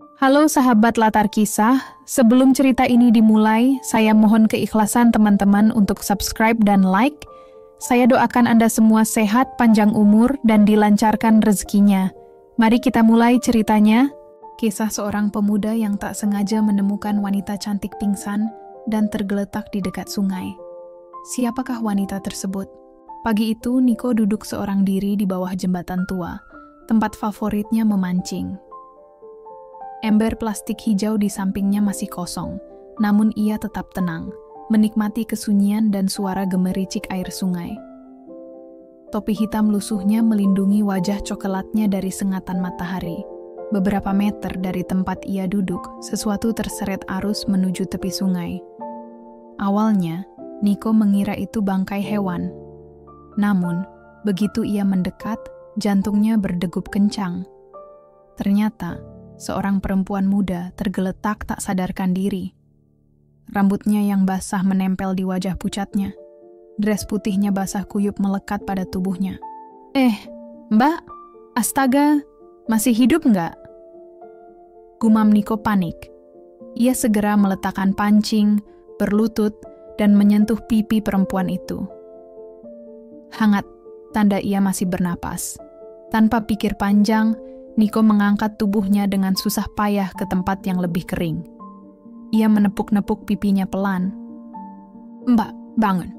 Halo sahabat latar kisah, sebelum cerita ini dimulai, saya mohon keikhlasan teman-teman untuk subscribe dan like. Saya doakan Anda semua sehat, panjang umur, dan dilancarkan rezekinya. Mari kita mulai ceritanya. Kisah seorang pemuda yang tak sengaja menemukan wanita cantik pingsan dan tergeletak di dekat sungai. Siapakah wanita tersebut? Pagi itu, Niko duduk seorang diri di bawah jembatan tua, tempat favoritnya memancing. Ember plastik hijau di sampingnya masih kosong, namun ia tetap tenang, menikmati kesunyian dan suara gemericik air sungai. Topi hitam lusuhnya melindungi wajah coklatnya dari sengatan matahari. Beberapa meter dari tempat ia duduk, sesuatu terseret arus menuju tepi sungai. Awalnya, Niko mengira itu bangkai hewan. Namun, begitu ia mendekat, jantungnya berdegup kencang. Ternyata, seorang perempuan muda tergeletak tak sadarkan diri. Rambutnya yang basah menempel di wajah pucatnya. Dres putihnya basah kuyup melekat pada tubuhnya. Mbak, astaga, masih hidup nggak? Gumam Niko panik. Ia segera meletakkan pancing, berlutut, dan menyentuh pipi perempuan itu. Hangat, tanda ia masih bernapas. Tanpa pikir panjang, Niko mengangkat tubuhnya dengan susah payah ke tempat yang lebih kering. Ia menepuk-nepuk pipinya pelan. "Mbak, bangun."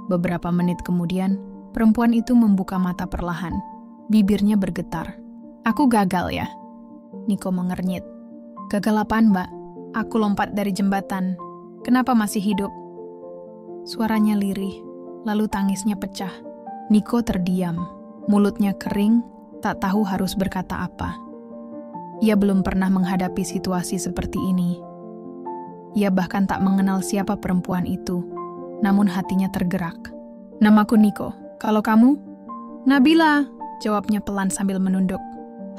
Beberapa menit kemudian, perempuan itu membuka mata perlahan. Bibirnya bergetar. "Aku gagal ya?" Niko mengernyit. "Gagal apaan, Mbak? Aku lompat dari jembatan. Kenapa masih hidup?" Suaranya lirih, lalu tangisnya pecah. Niko terdiam, mulutnya kering, tak tahu harus berkata apa. Ia belum pernah menghadapi situasi seperti ini. Ia bahkan tak mengenal siapa perempuan itu, namun hatinya tergerak. "Namaku Niko, kalau kamu?" "Nabila," jawabnya pelan sambil menunduk.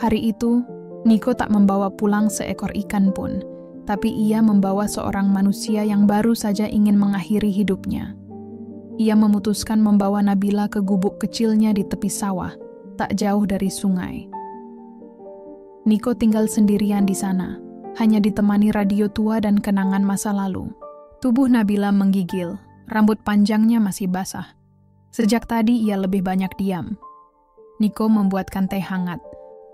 Hari itu, Niko tak membawa pulang seekor ikan pun, tapi ia membawa seorang manusia yang baru saja ingin mengakhiri hidupnya. Ia memutuskan membawa Nabila ke gubuk kecilnya di tepi sawah, tak jauh dari sungai. Niko tinggal sendirian di sana, hanya ditemani radio tua dan kenangan masa lalu. Tubuh Nabila menggigil, rambut panjangnya masih basah. Sejak tadi ia lebih banyak diam. Niko membuatkan teh hangat.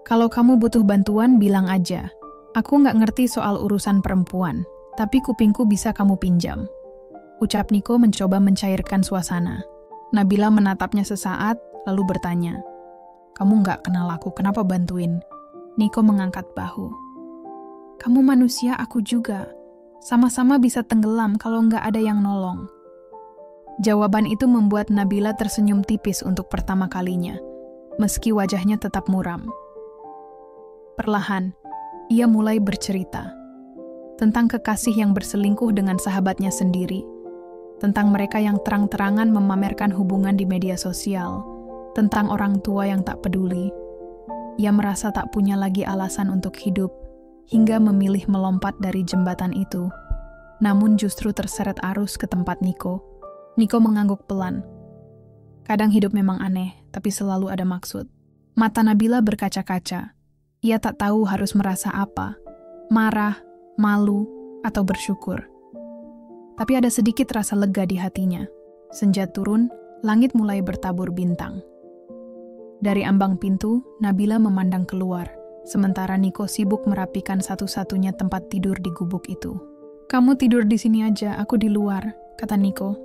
"Kalau kamu butuh bantuan, bilang aja. Aku nggak ngerti soal urusan perempuan, tapi kupingku bisa kamu pinjam." Ucap Niko mencoba mencairkan suasana. Nabila menatapnya sesaat, lalu bertanya, "Kamu nggak kenal aku, kenapa bantuin?" Niko mengangkat bahu. "Kamu manusia, aku juga. Sama-sama bisa tenggelam kalau nggak ada yang nolong." Jawaban itu membuat Nabila tersenyum tipis untuk pertama kalinya, meski wajahnya tetap muram. Perlahan, ia mulai bercerita tentang kekasih yang berselingkuh dengan sahabatnya sendiri, tentang mereka yang terang-terangan memamerkan hubungan di media sosial, tentang orang tua yang tak peduli. Ia merasa tak punya lagi alasan untuk hidup, hingga memilih melompat dari jembatan itu. Namun justru terseret arus ke tempat Niko. Niko mengangguk pelan. Kadang hidup memang aneh, tapi selalu ada maksud. Mata Nabila berkaca-kaca. Ia tak tahu harus merasa apa, marah, malu, atau bersyukur. Tapi ada sedikit rasa lega di hatinya. Senja turun, langit mulai bertabur bintang. Dari ambang pintu, Nabila memandang keluar, sementara Niko sibuk merapikan satu-satunya tempat tidur di gubuk itu. "Kamu tidur di sini aja, aku di luar," kata Niko.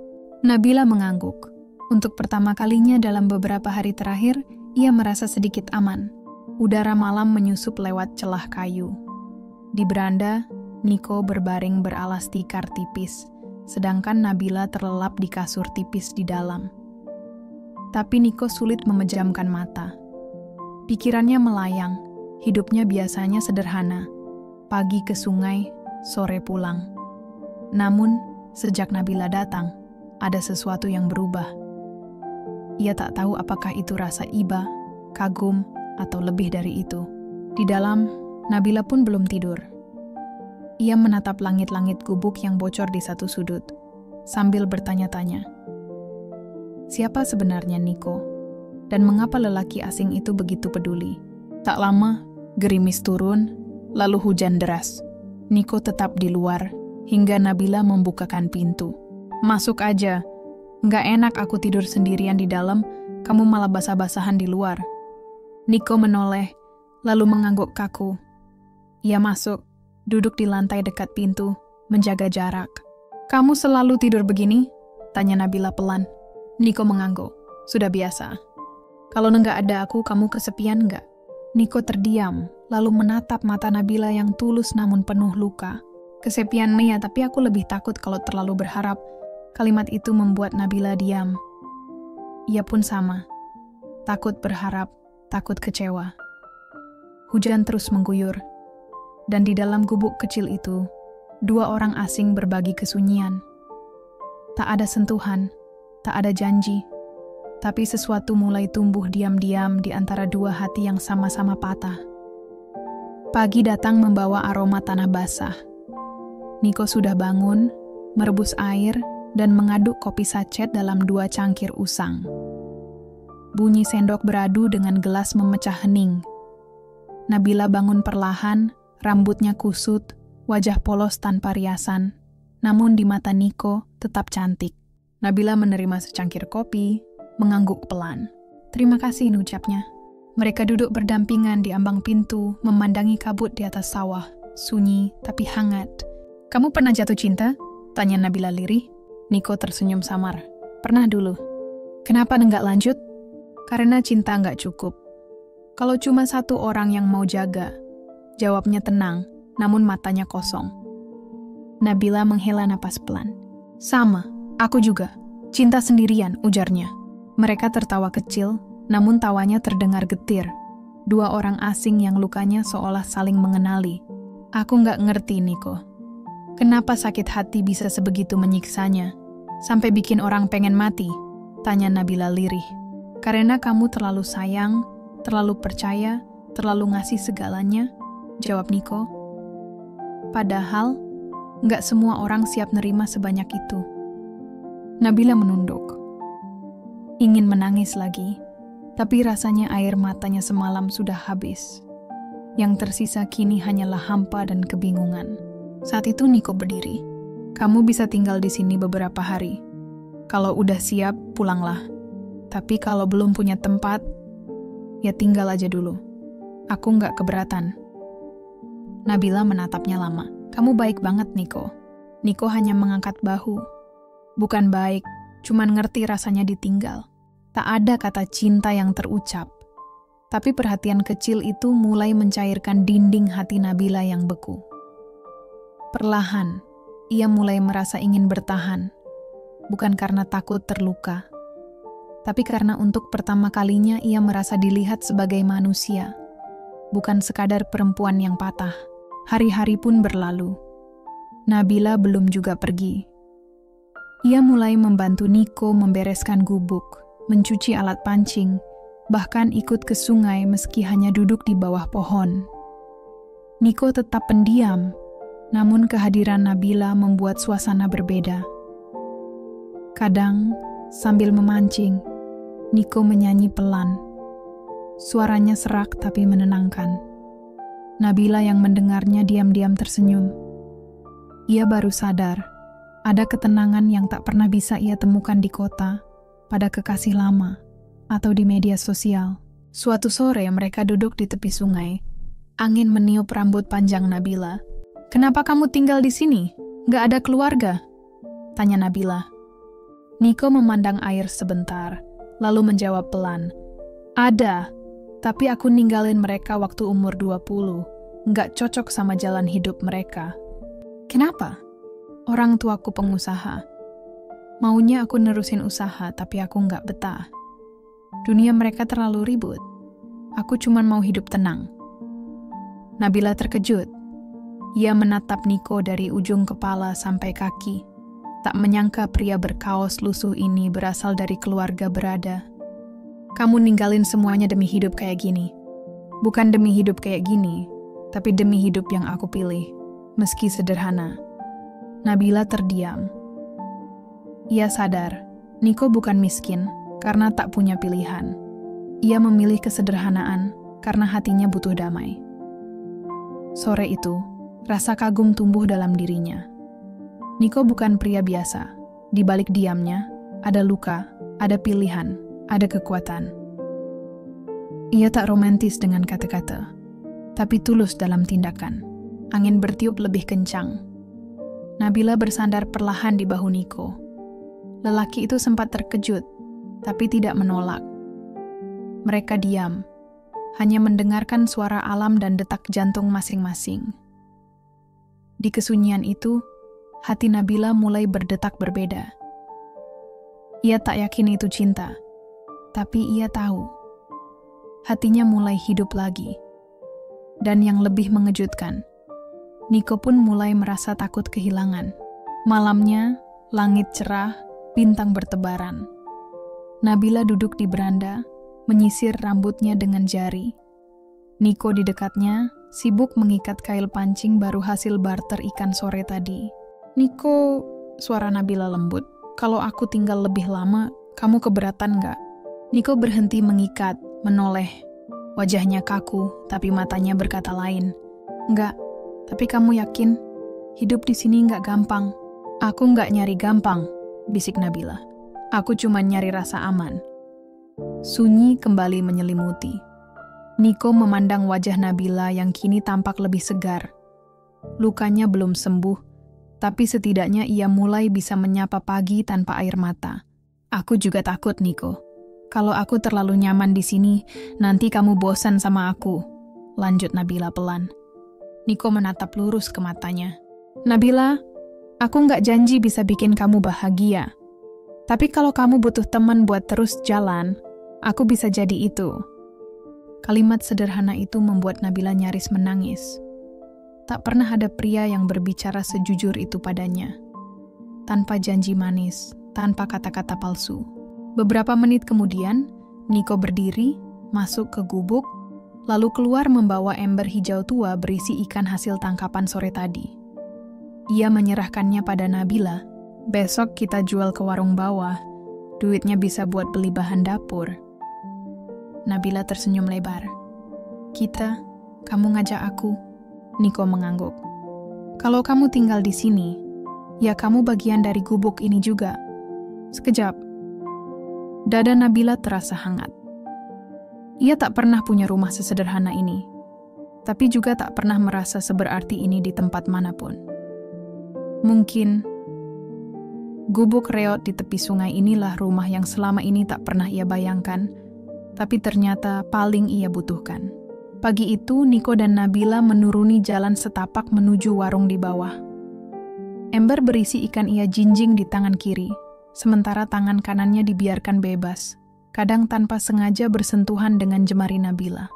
Nabila mengangguk. Untuk pertama kalinya dalam beberapa hari terakhir, ia merasa sedikit aman. Udara malam menyusup lewat celah kayu. Di beranda, Niko berbaring beralas tikar tipis, sedangkan Nabila terlelap di kasur tipis di dalam. Tapi Niko sulit memejamkan mata. Pikirannya melayang, hidupnya biasanya sederhana. Pagi ke sungai, sore pulang. Namun, sejak Nabila datang, ada sesuatu yang berubah. Ia tak tahu apakah itu rasa iba, kagum, atau lebih dari itu. Di dalam, Nabila pun belum tidur. Ia menatap langit-langit gubuk yang bocor di satu sudut, sambil bertanya-tanya. Siapa sebenarnya Niko? Dan mengapa lelaki asing itu begitu peduli? Tak lama, gerimis turun, lalu hujan deras. Niko tetap di luar, hingga Nabila membukakan pintu. "Masuk aja. Nggak enak aku tidur sendirian di dalam, kamu malah basah-basahan di luar." Niko menoleh, lalu mengangguk kaku. Ia masuk, duduk di lantai dekat pintu, menjaga jarak. "Kamu selalu tidur begini?" tanya Nabila pelan. Niko mengangguk. "Sudah biasa." "Kalau nggak ada aku, kamu kesepian nggak?" Niko terdiam, lalu menatap mata Nabila yang tulus namun penuh luka. "Kesepian ya, tapi aku lebih takut kalau terlalu berharap." Kalimat itu membuat Nabila diam. Ia pun sama. Takut berharap, takut kecewa. Hujan terus mengguyur. Dan di dalam gubuk kecil itu, dua orang asing berbagi kesunyian. Tak ada sentuhan, tak ada janji. Tapi sesuatu mulai tumbuh diam-diam di antara dua hati yang sama-sama patah. Pagi datang membawa aroma tanah basah. Niko sudah bangun, merebus air, dan mengaduk kopi sachet dalam 2 cangkir usang. Bunyi sendok beradu dengan gelas memecah hening. Nabila bangun perlahan, rambutnya kusut, wajah polos tanpa riasan. Namun di mata Niko tetap cantik. Nabila menerima secangkir kopi, mengangguk pelan. "Terima kasih," ucapnya. Mereka duduk berdampingan di ambang pintu, memandangi kabut di atas sawah, sunyi tapi hangat. "Kamu pernah jatuh cinta?" tanya Nabila lirih. Niko tersenyum samar. "Pernah dulu." "Kenapa nggak lanjut?" "Karena cinta nggak cukup. Kalau cuma satu orang yang mau jaga." Jawabnya tenang, namun matanya kosong. Nabila menghela napas pelan. "Sama, aku juga. Cinta sendirian," ujarnya. Mereka tertawa kecil, namun tawanya terdengar getir. Dua orang asing yang lukanya seolah saling mengenali. "Aku nggak ngerti, Niko. Kenapa sakit hati bisa sebegitu menyiksanya, sampai bikin orang pengen mati?" tanya Nabila lirih. "Karena kamu terlalu sayang, terlalu percaya, terlalu ngasih segalanya," jawab Niko. "Padahal, nggak semua orang siap nerima sebanyak itu." Nabila menunduk. Ingin menangis lagi, tapi rasanya air matanya semalam sudah habis. Yang tersisa kini hanyalah hampa dan kebingungan. Saat itu Niko berdiri. "Kamu bisa tinggal di sini beberapa hari. Kalau udah siap, pulanglah. Tapi kalau belum punya tempat, ya tinggal aja dulu. Aku nggak keberatan." Nabila menatapnya lama. "Kamu baik banget, Niko." Niko hanya mengangkat bahu. Bukan baik, cuman ngerti rasanya ditinggal. Tak ada kata cinta yang terucap. Tapi perhatian kecil itu mulai mencairkan dinding hati Nabila yang beku. Perlahan, ia mulai merasa ingin bertahan. Bukan karena takut terluka, tapi karena untuk pertama kalinya ia merasa dilihat sebagai manusia, bukan sekadar perempuan yang patah. Hari-hari pun berlalu. Nabila belum juga pergi. Ia mulai membantu Niko membereskan gubuk, mencuci alat pancing, bahkan ikut ke sungai meski hanya duduk di bawah pohon. Niko tetap pendiam, namun kehadiran Nabila membuat suasana berbeda. Kadang, sambil memancing, Niko menyanyi pelan. Suaranya serak tapi menenangkan. Nabila yang mendengarnya diam-diam tersenyum. Ia baru sadar, ada ketenangan yang tak pernah bisa ia temukan di kota, pada kekasih lama, atau di media sosial. Suatu sore mereka duduk di tepi sungai. Angin meniup rambut panjang Nabila. "Kenapa kamu tinggal di sini? Nggak ada keluarga?" tanya Nabila. Niko memandang air sebentar, lalu menjawab pelan. "Ada, tapi aku ninggalin mereka waktu umur 20. Nggak cocok sama jalan hidup mereka." "Kenapa?" "Orang tuaku pengusaha. Maunya aku nerusin usaha, tapi aku nggak betah. Dunia mereka terlalu ribut. Aku cuman mau hidup tenang." Nabila terkejut. Ia menatap Niko dari ujung kepala sampai kaki. Tak menyangka pria berkaos lusuh ini berasal dari keluarga berada. "Kamu ninggalin semuanya demi hidup kayak gini." "Bukan demi hidup kayak gini, tapi demi hidup yang aku pilih, meski sederhana." Nabila terdiam. Ia sadar, Niko bukan miskin karena tak punya pilihan. Ia memilih kesederhanaan karena hatinya butuh damai. Sore itu, rasa kagum tumbuh dalam dirinya. Niko bukan pria biasa. Di balik diamnya, ada luka, ada pilihan, ada kekuatan. Ia tak romantis dengan kata-kata, tapi tulus dalam tindakan. Angin bertiup lebih kencang. Nabila bersandar perlahan di bahu Niko. Lelaki itu sempat terkejut, tapi tidak menolak. Mereka diam, hanya mendengarkan suara alam dan detak jantung masing-masing. Di kesunyian itu, hati Nabila mulai berdetak berbeda. Ia tak yakin itu cinta, tapi ia tahu. Hatinya mulai hidup lagi. Dan yang lebih mengejutkan, Niko pun mulai merasa takut kehilangan. Malamnya, langit cerah, bintang bertebaran. Nabila duduk di beranda, menyisir rambutnya dengan jari. Niko di dekatnya, sibuk mengikat kail pancing baru hasil barter ikan sore tadi. "Niko," suara Nabila lembut, "kalau aku tinggal lebih lama, kamu keberatan nggak?" Niko berhenti mengikat, menoleh. Wajahnya kaku, tapi matanya berkata lain. "Nggak, tapi kamu yakin? Hidup di sini nggak gampang." "Aku nggak nyari gampang," bisik Nabila. "Aku cuma nyari rasa aman." Sunyi kembali menyelimuti. Niko memandang wajah Nabila yang kini tampak lebih segar. Lukanya belum sembuh, tapi setidaknya ia mulai bisa menyapa pagi tanpa air mata. "Aku juga takut, Niko. Kalau aku terlalu nyaman di sini, nanti kamu bosan sama aku," lanjut Nabila pelan. Niko menatap lurus ke matanya. "Nabila, aku nggak janji bisa bikin kamu bahagia. Tapi kalau kamu butuh teman buat terus jalan, aku bisa jadi itu." Kalimat sederhana itu membuat Nabila nyaris menangis. Tak pernah ada pria yang berbicara sejujur itu padanya. Tanpa janji manis, tanpa kata-kata palsu. Beberapa menit kemudian, Niko berdiri, masuk ke gubuk, lalu keluar membawa ember hijau tua berisi ikan hasil tangkapan sore tadi. Ia menyerahkannya pada Nabila. "Besok kita jual ke warung bawah, duitnya bisa buat beli bahan dapur." Nabila tersenyum lebar. "Kita, kamu ngajak aku?" Niko mengangguk. "Kalau kamu tinggal di sini, ya kamu bagian dari gubuk ini juga." Sekejap, dada Nabila terasa hangat. Ia tak pernah punya rumah sesederhana ini, tapi juga tak pernah merasa seberarti ini di tempat manapun. Mungkin, gubuk reot di tepi sungai inilah rumah yang selama ini tak pernah ia bayangkan, tapi ternyata paling ia butuhkan. Pagi itu, Niko dan Nabila menuruni jalan setapak menuju warung di bawah. Ember berisi ikan ia jinjing di tangan kiri, sementara tangan kanannya dibiarkan bebas, kadang tanpa sengaja bersentuhan dengan jemari Nabila.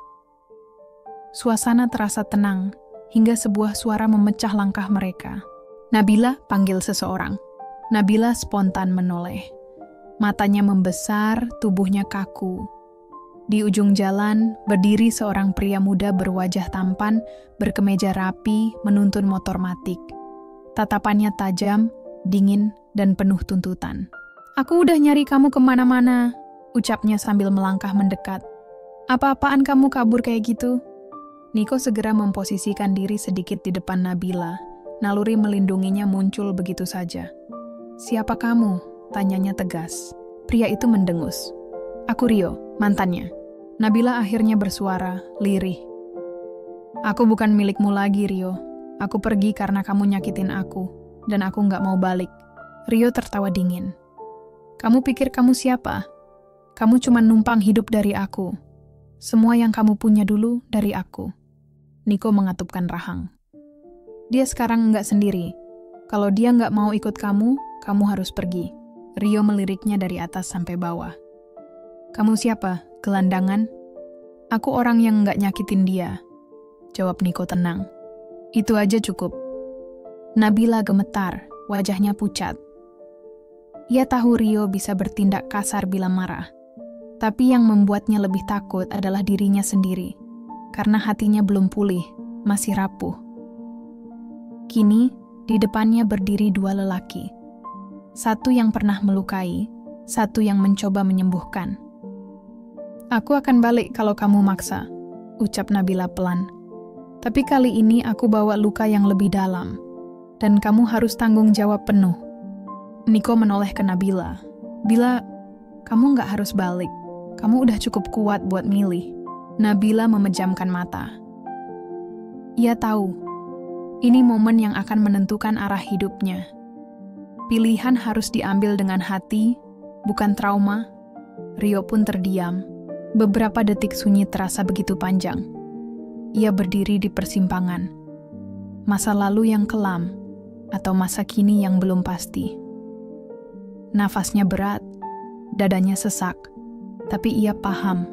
Suasana terasa tenang, hingga sebuah suara memecah langkah mereka. "Nabila," panggil seseorang. Nabila spontan menoleh. Matanya membesar, tubuhnya kaku. Di ujung jalan, berdiri seorang pria muda berwajah tampan, berkemeja rapi, menuntun motor matic. Tatapannya tajam, dingin, dan penuh tuntutan. "Aku udah nyari kamu kemana-mana," ucapnya sambil melangkah mendekat. "Apa-apaan kamu kabur kayak gitu?" Niko segera memposisikan diri sedikit di depan Nabila. Naluri melindunginya muncul begitu saja. "Siapa kamu?" tanyanya tegas. Pria itu mendengus. "Aku Rio, mantannya." Nabila akhirnya bersuara, lirih. "Aku bukan milikmu lagi, Rio. Aku pergi karena kamu nyakitin aku, dan aku nggak mau balik." Rio tertawa dingin. "Kamu pikir kamu siapa? Kamu cuma numpang hidup dari aku. Semua yang kamu punya dulu dari aku." Niko mengatupkan rahang. "Dia sekarang nggak sendiri. Kalau dia nggak mau ikut kamu, kamu harus pergi." Rio meliriknya dari atas sampai bawah. "Kamu siapa? Gelandangan?" "Aku orang yang nggak nyakitin dia," jawab Niko tenang. "Itu aja cukup." Nabila gemetar, wajahnya pucat. Ia tahu Rio bisa bertindak kasar bila marah. Tapi yang membuatnya lebih takut adalah dirinya sendiri. Karena hatinya belum pulih, masih rapuh. Kini, di depannya berdiri dua lelaki. Satu yang pernah melukai, satu yang mencoba menyembuhkan. "Aku akan balik kalau kamu maksa," ucap Nabila pelan. Tapi kali ini aku bawa luka yang lebih dalam, dan kamu harus tanggung jawab penuh. Niko menoleh ke Nabila. Bila, kamu nggak harus balik. Kamu udah cukup kuat buat milih. Nabila memejamkan mata. Ia tahu, ini momen yang akan menentukan arah hidupnya. Pilihan harus diambil dengan hati, bukan trauma. Rio pun terdiam. Beberapa detik sunyi terasa begitu panjang. Ia berdiri di persimpangan. Masa lalu yang kelam, atau masa kini yang belum pasti. Nafasnya berat, dadanya sesak, tapi ia paham.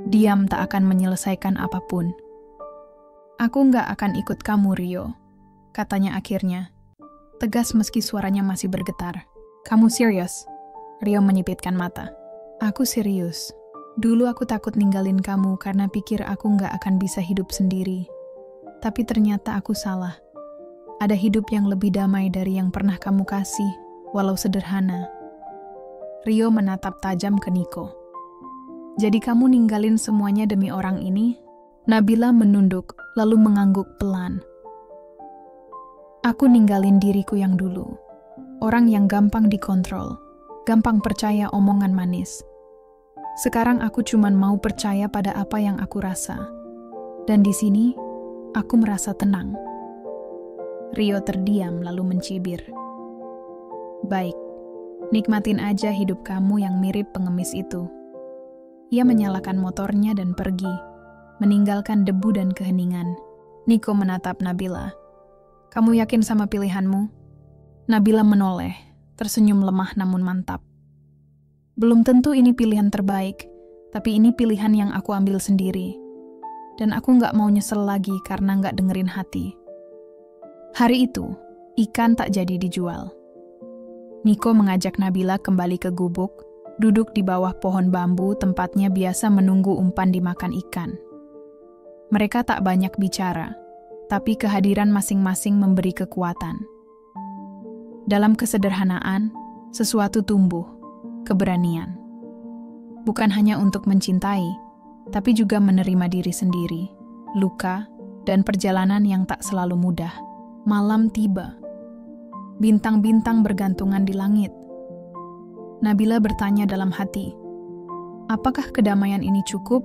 Diam tak akan menyelesaikan apapun. Aku nggak akan ikut kamu, Rio, katanya akhirnya. Tegas meski suaranya masih bergetar. Kamu serius? Rio menyipitkan mata. Aku serius. Dulu aku takut ninggalin kamu karena pikir aku nggak akan bisa hidup sendiri. Tapi ternyata aku salah. Ada hidup yang lebih damai dari yang pernah kamu kasih, walau sederhana. Rio menatap tajam ke Niko. Jadi kamu ninggalin semuanya demi orang ini? Nabila menunduk, lalu mengangguk pelan. Aku ninggalin diriku yang dulu. Orang yang gampang dikontrol, gampang percaya omongan manis. Sekarang aku cuman mau percaya pada apa yang aku rasa. Dan di sini, aku merasa tenang. Rio terdiam lalu mencibir. Baik, nikmatin aja hidup kamu yang mirip pengemis itu. Ia menyalakan motornya dan pergi, meninggalkan debu dan keheningan. Niko menatap Nabila. Kamu yakin sama pilihanmu? Nabila menoleh, tersenyum lemah namun mantap. Belum tentu ini pilihan terbaik, tapi ini pilihan yang aku ambil sendiri. Dan aku nggak mau nyesel lagi karena nggak dengerin hati. Hari itu, ikan tak jadi dijual. Niko mengajak Nabila kembali ke gubuk, duduk di bawah pohon bambu tempatnya biasa menunggu umpan dimakan ikan. Mereka tak banyak bicara, tapi kehadiran masing-masing memberi kekuatan. Dalam kesederhanaan, sesuatu tumbuh, keberanian. Bukan hanya untuk mencintai, tapi juga menerima diri sendiri, luka, dan perjalanan yang tak selalu mudah. Malam tiba. Bintang-bintang bergantungan di langit. Nabila bertanya dalam hati, apakah kedamaian ini cukup,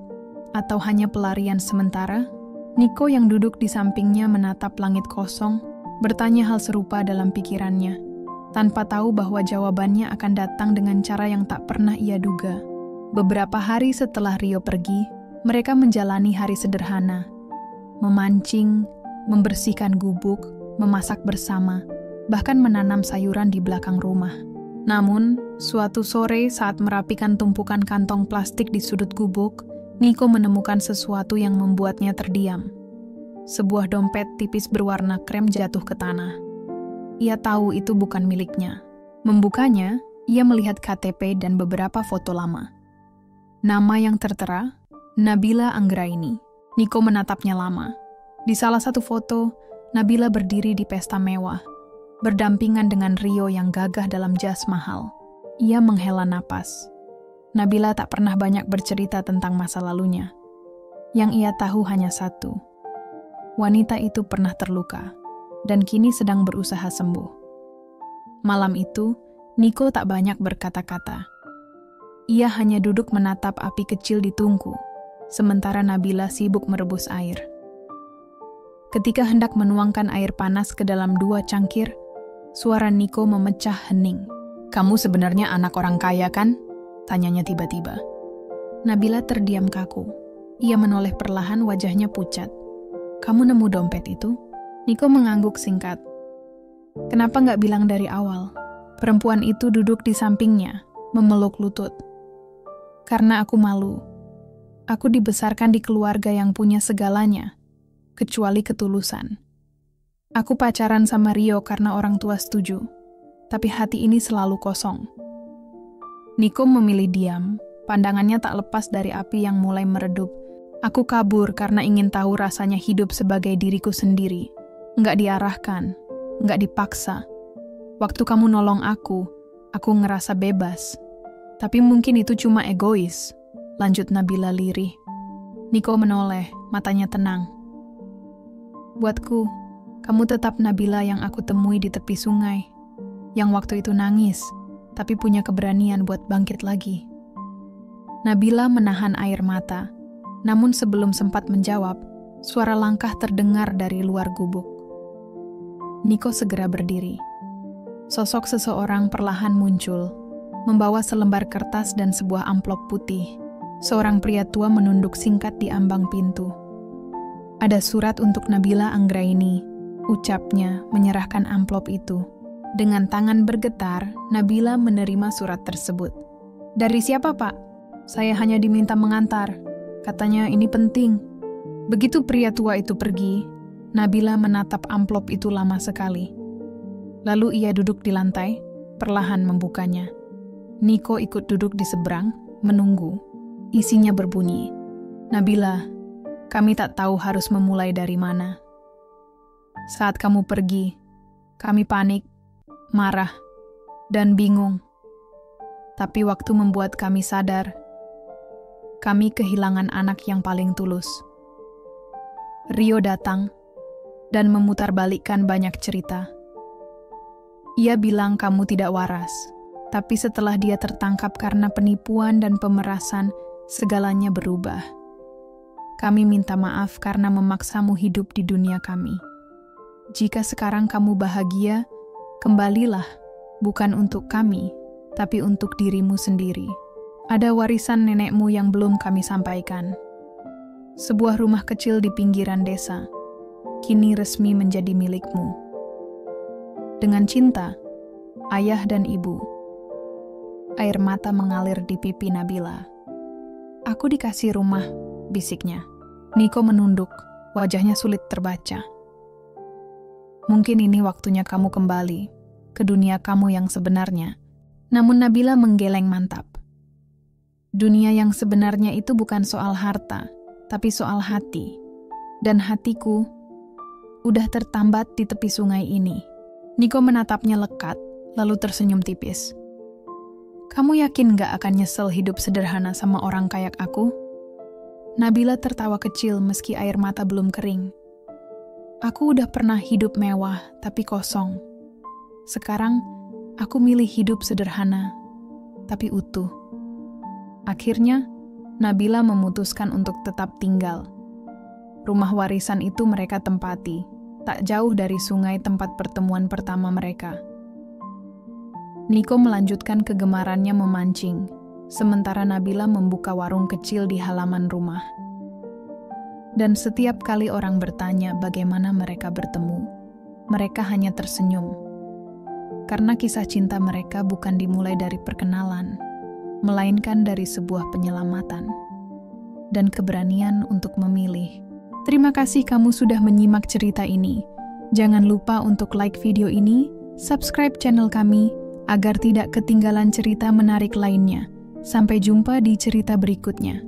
atau hanya pelarian sementara? Niko yang duduk di sampingnya menatap langit kosong, bertanya hal serupa dalam pikirannya, tanpa tahu bahwa jawabannya akan datang dengan cara yang tak pernah ia duga. Beberapa hari setelah Rio pergi, mereka menjalani hari sederhana. Memancing, membersihkan gubuk, memasak bersama, bahkan menanam sayuran di belakang rumah. Namun, suatu sore saat merapikan tumpukan kantong plastik di sudut gubuk, Niko menemukan sesuatu yang membuatnya terdiam. Sebuah dompet tipis berwarna krem jatuh ke tanah. Ia tahu itu bukan miliknya. Membukanya, ia melihat KTP dan beberapa foto lama. Nama yang tertera, Nabila Anggraini. Niko menatapnya lama. Di salah satu foto, Nabila berdiri di pesta mewah, berdampingan dengan Rio yang gagah dalam jas mahal. Ia menghela napas. Nabila tak pernah banyak bercerita tentang masa lalunya. Yang ia tahu hanya satu. Wanita itu pernah terluka, dan kini sedang berusaha sembuh. Malam itu, Niko tak banyak berkata-kata. Ia hanya duduk menatap api kecil di tungku, sementara Nabila sibuk merebus air. Ketika hendak menuangkan air panas ke dalam 2 cangkir, suara Niko memecah hening. Kamu sebenarnya anak orang kaya kan? Tanyanya tiba-tiba. Nabila terdiam kaku. Ia menoleh perlahan, wajahnya pucat. Kamu nemu dompet itu? Niko mengangguk singkat. Kenapa nggak bilang dari awal? Perempuan itu duduk di sampingnya, memeluk lutut. Karena aku malu. Aku dibesarkan di keluarga yang punya segalanya, kecuali ketulusan. Aku pacaran sama Rio karena orang tua setuju, tapi hati ini selalu kosong. Niko memilih diam, pandangannya tak lepas dari api yang mulai meredup. Aku kabur karena ingin tahu rasanya hidup sebagai diriku sendiri. Nggak diarahkan, nggak dipaksa. Waktu kamu nolong aku ngerasa bebas. Tapi mungkin itu cuma egois, lanjut Nabila lirih. Niko menoleh, matanya tenang. Buatku, kamu tetap Nabila yang aku temui di tepi sungai, yang waktu itu nangis, tapi punya keberanian buat bangkit lagi. Nabila menahan air mata, namun sebelum sempat menjawab, suara langkah terdengar dari luar gubuk. Niko segera berdiri. Sosok seseorang perlahan muncul, membawa selembar kertas dan sebuah amplop putih. Seorang pria tua menunduk singkat di ambang pintu. "Ada surat untuk Nabila Anggraini," ucapnya menyerahkan amplop itu. Dengan tangan bergetar, Nabila menerima surat tersebut. "Dari siapa, Pak? Saya hanya diminta mengantar. Katanya ini penting." Begitu pria tua itu pergi, Nabila menatap amplop itu lama sekali. Lalu ia duduk di lantai, perlahan membukanya. Niko ikut duduk di seberang, menunggu. Isinya berbunyi, "Nabila, kami tak tahu harus memulai dari mana. Saat kamu pergi, kami panik, marah, dan bingung. Tapi waktu membuat kami sadar, kami kehilangan anak yang paling tulus." Rio datang dan memutarbalikkan banyak cerita. Ia bilang kamu tidak waras, tapi setelah dia tertangkap karena penipuan dan pemerasan, segalanya berubah. Kami minta maaf karena memaksamu hidup di dunia kami. Jika sekarang kamu bahagia, kembalilah, bukan untuk kami, tapi untuk dirimu sendiri. Ada warisan nenekmu yang belum kami sampaikan. Sebuah rumah kecil di pinggiran desa, kini resmi menjadi milikmu. Dengan cinta, Ayah dan Ibu. Air mata mengalir di pipi Nabila. "Aku dikasih rumah," bisiknya. Niko menunduk, wajahnya sulit terbaca. "Mungkin ini waktunya kamu kembali ke dunia kamu yang sebenarnya." Namun Nabila menggeleng mantap. Dunia yang sebenarnya itu bukan soal harta, tapi soal hati. Dan hatiku udah tertambat di tepi sungai ini. Niko menatapnya lekat, lalu tersenyum tipis. "Kamu yakin gak akan nyesel hidup sederhana sama orang kayak aku?" Nabila tertawa kecil meski air mata belum kering. "Aku udah pernah hidup mewah, tapi kosong. Sekarang, aku milih hidup sederhana, tapi utuh." Akhirnya, Nabila memutuskan untuk tetap tinggal. Rumah warisan itu mereka tempati, tak jauh dari sungai tempat pertemuan pertama mereka. Niko melanjutkan kegemarannya memancing, sementara Nabila membuka warung kecil di halaman rumah. Dan setiap kali orang bertanya bagaimana mereka bertemu, mereka hanya tersenyum. Karena kisah cinta mereka bukan dimulai dari perkenalan, melainkan dari sebuah penyelamatan dan keberanian untuk memilih. Terima kasih kamu sudah menyimak cerita ini. Jangan lupa untuk like video ini, subscribe channel kami, agar tidak ketinggalan cerita menarik lainnya. Sampai jumpa di cerita berikutnya.